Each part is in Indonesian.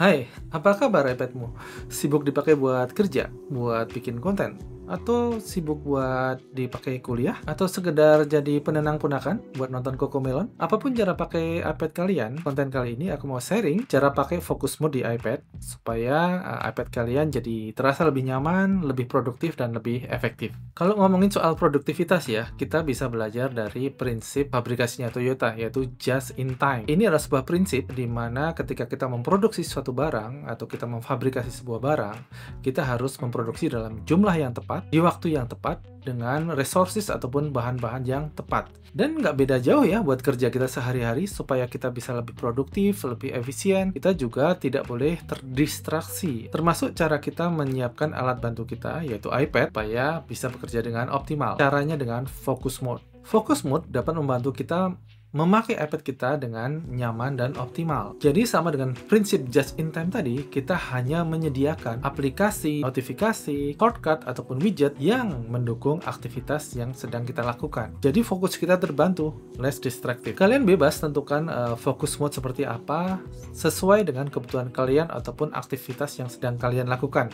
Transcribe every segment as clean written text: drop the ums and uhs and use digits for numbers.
Hai, apa kabar iPadmu? Sibuk dipakai buat kerja, buat bikin konten, atau sibuk buat dipakai kuliah, atau sekedar jadi penenang ponakan buat nonton Cocomelon? Apapun cara pakai iPad kalian, konten kali ini aku mau sharing cara pakai focus mode di iPad supaya iPad kalian jadi terasa lebih nyaman, lebih produktif, dan lebih efektif. Kalau ngomongin soal produktivitas ya, kita bisa belajar dari prinsip fabrikasinya Toyota, yaitu just in time. Ini adalah sebuah prinsip di mana ketika kita memproduksi suatu barang atau kita memfabrikasi sebuah barang, kita harus memproduksi dalam jumlah yang tepat, di waktu yang tepat, dengan resources ataupun bahan-bahan yang tepat. Dan nggak beda jauh ya buat kerja kita sehari-hari supaya kita bisa lebih produktif, lebih efisien. Kita juga tidak boleh terdistraksi. Termasuk cara kita menyiapkan alat bantu kita, yaitu iPad, supaya bisa bekerja dengan optimal. Caranya dengan focus mode. Focus mode dapat membantu kita memakai iPad kita dengan nyaman dan optimal. Jadi sama dengan prinsip just in time tadi, kita hanya menyediakan aplikasi, notifikasi, shortcut, ataupun widget yang mendukung aktivitas yang sedang kita lakukan. Jadi fokus kita terbantu, less distracted. Kalian bebas tentukan focus mode seperti apa, sesuai dengan kebutuhan kalian ataupun aktivitas yang sedang kalian lakukan.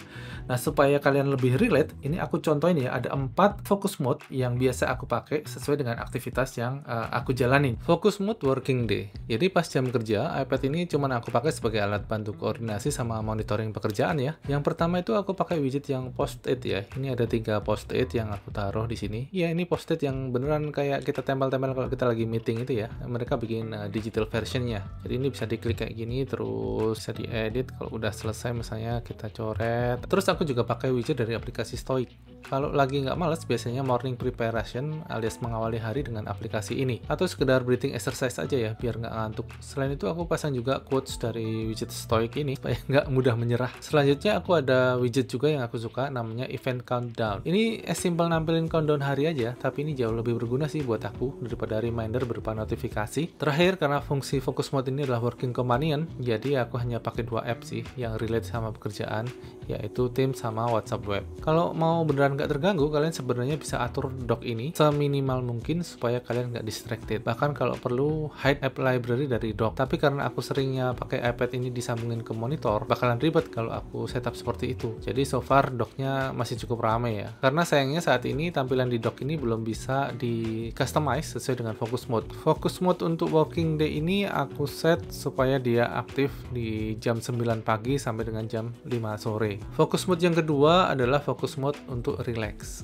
Nah, supaya kalian lebih relate, ini aku contohin ya, ada 4 focus mode yang biasa aku pakai sesuai dengan aktivitas yang aku jalani. Focus mode working day. Jadi pas jam kerja, iPad ini cuman aku pakai sebagai alat bantu koordinasi sama monitoring pekerjaan ya. Yang pertama itu aku pakai widget yang post-it ya. Ini ada 3 post-it yang aku taruh di sini. Ya, ini post-it yang beneran kayak kita tempel-tempel kalau kita lagi meeting itu ya. Mereka bikin digital versionnya. Jadi ini bisa diklik kayak gini, terus bisa diedit. Kalau udah selesai misalnya kita coret. Terus aku juga pakai widget dari aplikasi Stoic. Kalau lagi nggak males, biasanya morning preparation alias mengawali hari dengan aplikasi ini. Atau sekedar breathing exercise aja ya, biar nggak ngantuk. Selain itu, aku pasang juga quotes dari widget Stoic ini, supaya nggak mudah menyerah. Selanjutnya, aku ada widget juga yang aku suka, namanya Event Countdown. Ini simple nampilin countdown hari aja, tapi ini jauh lebih berguna sih buat aku, daripada reminder berupa notifikasi. Terakhir, karena fungsi focus mode ini adalah working companion, jadi aku hanya pakai 2 app sih, yang relate sama pekerjaan, yaitu Teams sama WhatsApp Web. Kalau mau beneran nggak terganggu, kalian sebenarnya bisa atur dock ini seminimal mungkin supaya kalian nggak distracted. Bahkan kalau perlu hide app library dari dock. Tapi karena aku seringnya pakai iPad ini disambungin ke monitor, bakalan ribet kalau aku setup seperti itu. Jadi so far docknya masih cukup ramai ya. Karena sayangnya saat ini tampilan di dock ini belum bisa di customize sesuai dengan focus mode. Focus mode untuk working day ini aku set supaya dia aktif di jam 9 pagi sampai dengan jam 5 sore. Focus mode yang kedua adalah focus mode untuk relax.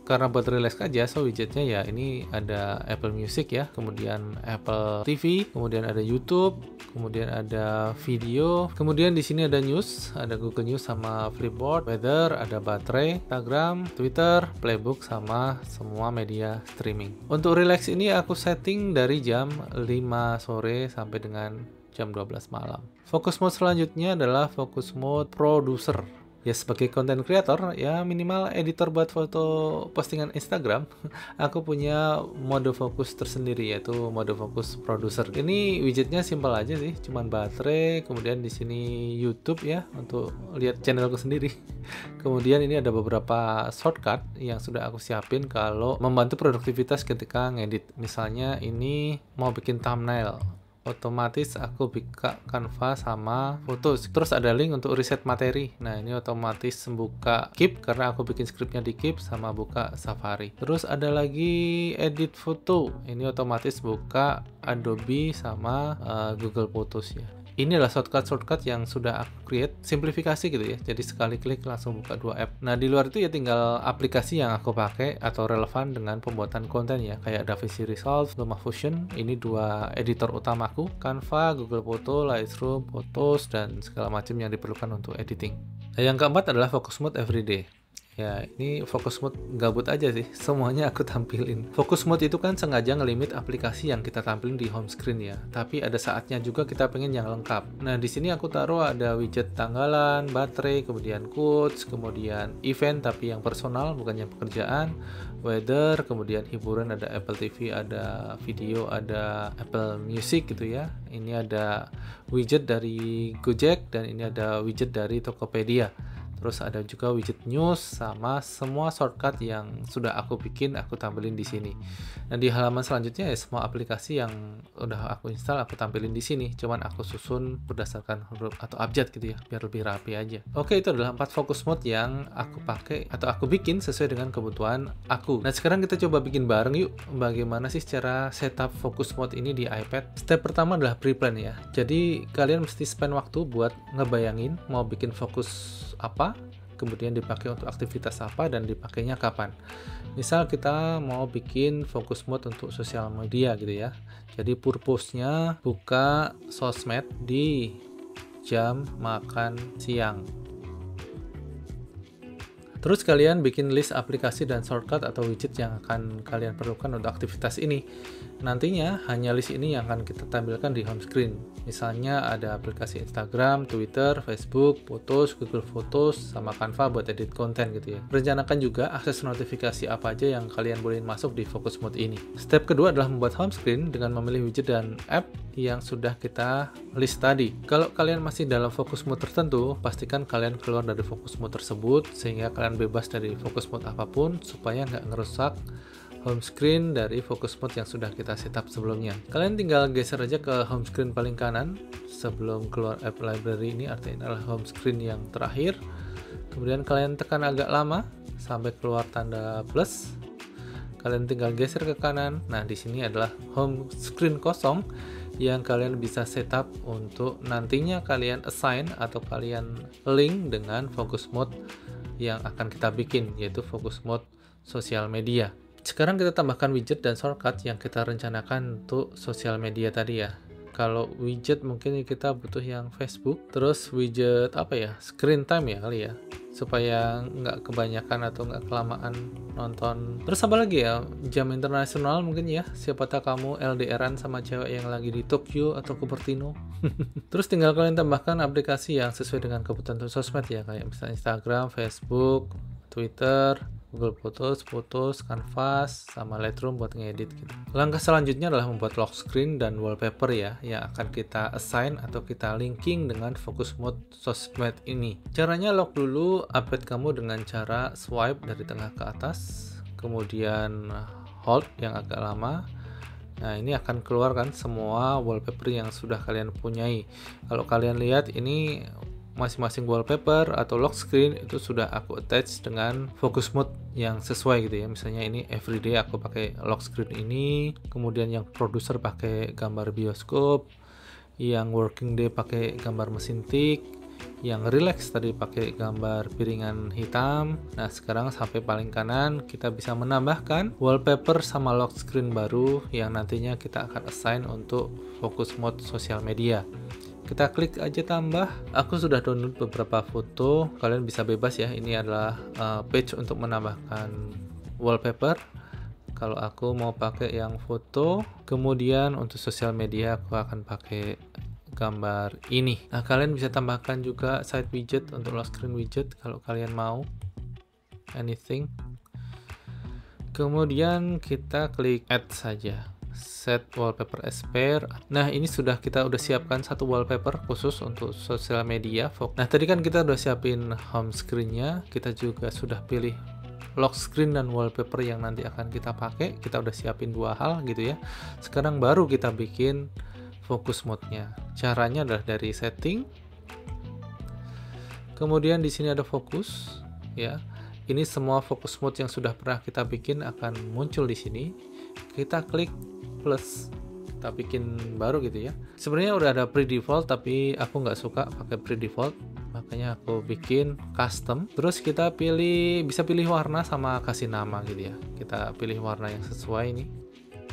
Karena buat relax aja, so widgetnya ya ini ada Apple Music ya, kemudian Apple TV, kemudian ada YouTube, kemudian ada video, kemudian di sini ada news, ada Google News sama Flipboard, weather, ada baterai, Instagram, Twitter, Playbook sama semua media streaming. Untuk relax ini aku setting dari jam 5 sore sampai dengan jam 12 malam. Focus mode selanjutnya adalah focus mode producer. Ya, sebagai content creator, ya minimal editor buat foto postingan Instagram, aku punya mode fokus tersendiri, yaitu mode fokus producer. Ini widgetnya simple aja sih, cuman baterai, kemudian di sini YouTube ya, untuk lihat channelku sendiri. Kemudian ini ada beberapa shortcut yang sudah aku siapin kalau membantu produktivitas ketika ngedit. Misalnya ini mau bikin thumbnail, otomatis aku buka Canva sama Photos. Terus ada link untuk reset materi. Nah, ini otomatis buka Keep karena aku bikin skripnya di Keep, sama buka Safari. Terus ada lagi edit foto. Ini otomatis buka Adobe sama Google Photos ya. Ini adalah shortcut yang sudah aku create, simplifikasi gitu ya. Jadi sekali klik langsung buka 2 app. Nah, di luar itu ya tinggal aplikasi yang aku pakai atau relevan dengan pembuatan konten ya. Kayak DaVinci Resolve, LumaFusion. Ini 2 editor utamaku. Canva, Google Photo, Lightroom, Photos, dan segala macam yang diperlukan untuk editing. Nah, yang keempat adalah focus mode everyday. Ya, ini focus mode gabut aja sih, semuanya aku tampilin. Focus mode itu kan sengaja ngelimit aplikasi yang kita tampilin di home screen ya, tapi ada saatnya juga kita pengen yang lengkap. Nah, di sini aku taruh ada widget tanggalan, baterai, kemudian quotes, kemudian event tapi yang personal bukan yang pekerjaan, weather, kemudian hiburan, ada Apple TV, ada video, ada Apple Music gitu ya. Ini ada widget dari Gojek dan ini ada widget dari Tokopedia. terus ada juga widget news sama semua shortcut yang sudah aku bikin aku tampilin di sini. Dan di halaman selanjutnya ya semua aplikasi yang udah aku install aku tampilin di sini, cuman aku susun berdasarkan huruf atau abjad gitu ya, biar lebih rapi aja. Oke, itu adalah 4 focus mode yang aku pakai atau aku bikin sesuai dengan kebutuhan aku. Nah, sekarang kita coba bikin bareng yuk, bagaimana sih cara setup focus mode ini di iPad. Step pertama adalah pre-plan ya. Jadi kalian mesti spend waktu buat ngebayangin mau bikin fokus apa, kemudian dipakai untuk aktivitas apa, dan dipakainya kapan. Misal kita mau bikin focus mode untuk sosial media gitu ya. Jadi purpose-nya buka sosmed di jam makan siang. Terus kalian bikin list aplikasi dan shortcut atau widget yang akan kalian perlukan untuk aktivitas ini. Nantinya hanya list ini yang akan kita tampilkan di home screen. Misalnya ada aplikasi Instagram, Twitter, Facebook, Photos, Google Photos, sama Canva buat edit konten gitu ya. Rencanakan juga akses notifikasi apa aja yang kalian boleh masuk di focus mode ini. Step kedua adalah membuat home screen dengan memilih widget dan app yang sudah kita list tadi. Kalau kalian masih dalam focus mode tertentu, pastikan kalian keluar dari focus mode tersebut sehingga kalian bebas dari focus mode apapun supaya nggak ngerusak home screen dari focus mode yang sudah kita setup sebelumnya. Kalian tinggal geser aja ke home screen paling kanan sebelum keluar app library ini, artinya adalah home screen yang terakhir. Kemudian kalian tekan agak lama sampai keluar tanda plus. Kalian tinggal geser ke kanan. Nah, di sini adalah home screen kosong yang kalian bisa setup untuk nantinya kalian assign atau kalian link dengan focus mode yang akan kita bikin, yaitu focus mode sosial media. Sekarang kita tambahkan widget dan shortcut yang kita rencanakan untuk sosial media tadi ya. Kalau widget mungkin kita butuh yang Facebook, terus widget apa ya, screen time ya kali ya, supaya nggak kebanyakan atau nggak kelamaan nonton. Terus apa lagi ya, jam internasional mungkin ya, siapa tahu kamu LDRan sama cewek yang lagi di Tokyo atau Cupertino. Terus tinggal kalian tambahkan aplikasi yang sesuai dengan kebutuhan sosmed ya, kayak misalnya Instagram, Facebook, Twitter, Google Photos, Canvas, sama Lightroom buat ngedit gitu. Langkah selanjutnya adalah membuat lock screen dan wallpaper ya, yang akan kita assign atau kita linking dengan focus mode sosmed ini. Caranya lock dulu iPad kamu dengan cara swipe dari tengah ke atas, kemudian hold yang agak lama. Nah, ini akan keluarkan semua wallpaper yang sudah kalian punyai. Kalau kalian lihat ini masing-masing wallpaper atau lock screen itu sudah aku attach dengan focus mode yang sesuai gitu ya. Misalnya ini everyday aku pakai lock screen ini, kemudian yang producer pakai gambar bioskop, yang working day pakai gambar mesin tik, yang relax tadi pakai gambar piringan hitam. Nah, sekarang sampai paling kanan kita bisa menambahkan wallpaper sama lock screen baru yang nantinya kita akan assign untuk focus mode sosial media. Kita klik aja tambah. Aku sudah download beberapa foto, kalian bisa bebas ya. Ini adalah page untuk menambahkan wallpaper. Kalau aku mau pakai yang foto, kemudian untuk sosial media aku akan pakai gambar ini. Nah, kalian bisa tambahkan juga side widget untuk lock screen widget kalau kalian mau, anything. Kemudian kita klik add saja, set wallpaper as pair. Nah, ini kita udah siapkan satu wallpaper khusus untuk sosial media. Nah, tadi kan kita udah siapin home screen-nya, kita juga sudah pilih lock screen dan wallpaper yang nanti akan kita pakai. Kita udah siapin dua hal gitu ya. Sekarang baru kita bikin focus mode-nya. Caranya adalah dari setting. Kemudian di sini ada fokus ya. Ini semua focus mode yang sudah pernah kita bikin akan muncul di sini. Kita klik plus, kita bikin baru gitu ya. Sebenarnya udah ada pre-default tapi aku nggak suka pakai pre-default, makanya aku bikin custom. Terus kita bisa pilih warna sama kasih nama gitu ya. Kita pilih warna yang sesuai nih,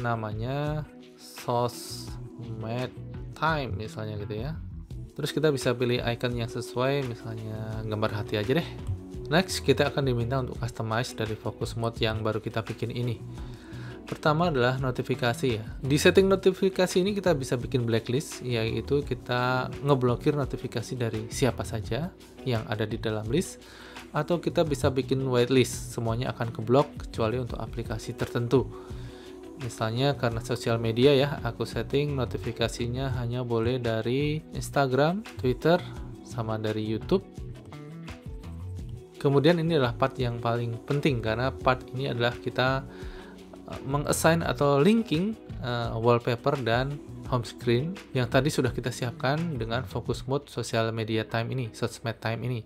namanya sosmed time misalnya gitu ya. Terus kita bisa pilih icon yang sesuai, misalnya gambar hati aja deh. Next, kita akan diminta untuk customize dari focus mode yang baru kita bikin ini. Pertama adalah notifikasi ya. Di setting notifikasi ini kita bisa bikin blacklist, yaitu kita ngeblokir notifikasi dari siapa saja yang ada di dalam list, atau kita bisa bikin whitelist, semuanya akan keblok kecuali untuk aplikasi tertentu. Misalnya karena sosial media ya, aku setting notifikasinya hanya boleh dari Instagram, Twitter, sama dari YouTube. Kemudian ini adalah part yang paling penting, karena part ini adalah kita mengassign atau linking wallpaper dan home screen yang tadi sudah kita siapkan dengan focus mode social media time ini, sosmed time ini.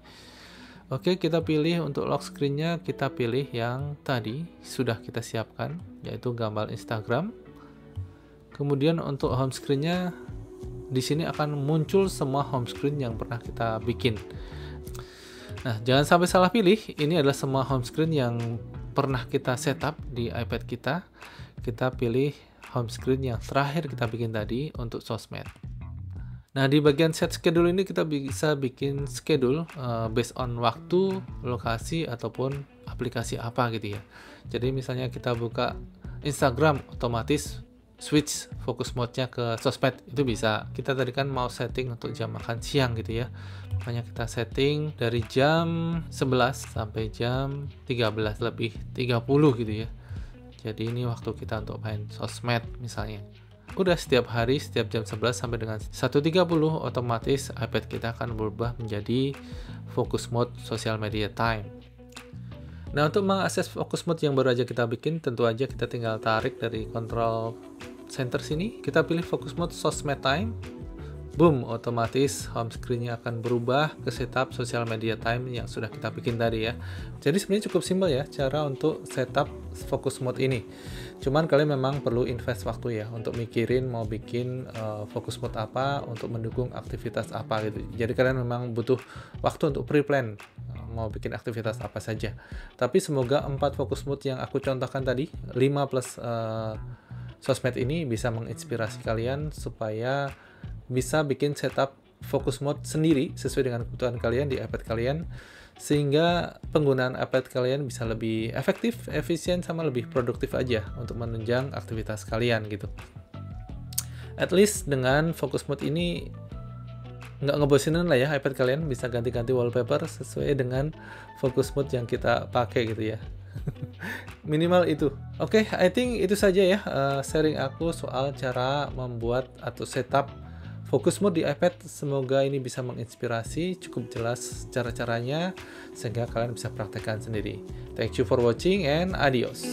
Oke, kita pilih untuk lock screen-nya, kita pilih yang tadi sudah kita siapkan, yaitu gambar Instagram. Kemudian untuk home screen-nya, di sini akan muncul semua home screen yang pernah kita bikin. Nah, jangan sampai salah pilih, ini adalah semua home screen yang pernah kita setup di iPad kita. Kita pilih home screen yang terakhir kita bikin tadi untuk sosmed. Nah, di bagian set schedule ini kita bisa bikin schedule based on waktu, lokasi, ataupun aplikasi apa gitu ya. Jadi misalnya kita buka Instagram, otomatis switch fokus mode-nya ke sosmed, itu bisa. Kita tadi kan mau setting untuk jam makan siang gitu ya. Makanya kita setting dari jam 11 sampai jam 13:30 gitu ya. Jadi ini waktu kita untuk main sosmed misalnya. Udah setiap hari, setiap jam 11 sampai dengan 1:30, otomatis iPad kita akan berubah menjadi focus mode social media time. Nah, untuk mengakses focus mode yang baru aja kita bikin, tentu aja kita tinggal tarik dari control center sini. Kita pilih focus mode sosmed time. Boom, otomatis home screen-nya akan berubah ke setup social media time yang sudah kita bikin tadi ya. Jadi sebenarnya cukup simpel ya cara untuk setup focus mode ini. Cuman kalian memang perlu invest waktu ya untuk mikirin mau bikin focus mode apa untuk mendukung aktivitas apa gitu. Jadi kalian memang butuh waktu untuk pre-plan mau bikin aktivitas apa saja. Tapi semoga 4 focus mode yang aku contohkan tadi, 5 plus sosmed ini bisa menginspirasi kalian supaya bisa bikin setup focus mode sendiri sesuai dengan kebutuhan kalian di iPad kalian, sehingga penggunaan iPad kalian bisa lebih efektif, efisien, sama lebih produktif aja untuk menunjang aktivitas kalian gitu. At least dengan focus mode ini nggak ngebosenin lah ya, iPad kalian bisa ganti-ganti wallpaper sesuai dengan focus mode yang kita pakai gitu ya. Minimal itu. Oke, I think itu saja ya sharing aku soal cara membuat atau setup focus mode di iPad. Semoga ini bisa menginspirasi, cukup jelas cara-caranya sehingga kalian bisa praktekkan sendiri. Thank you for watching and adios.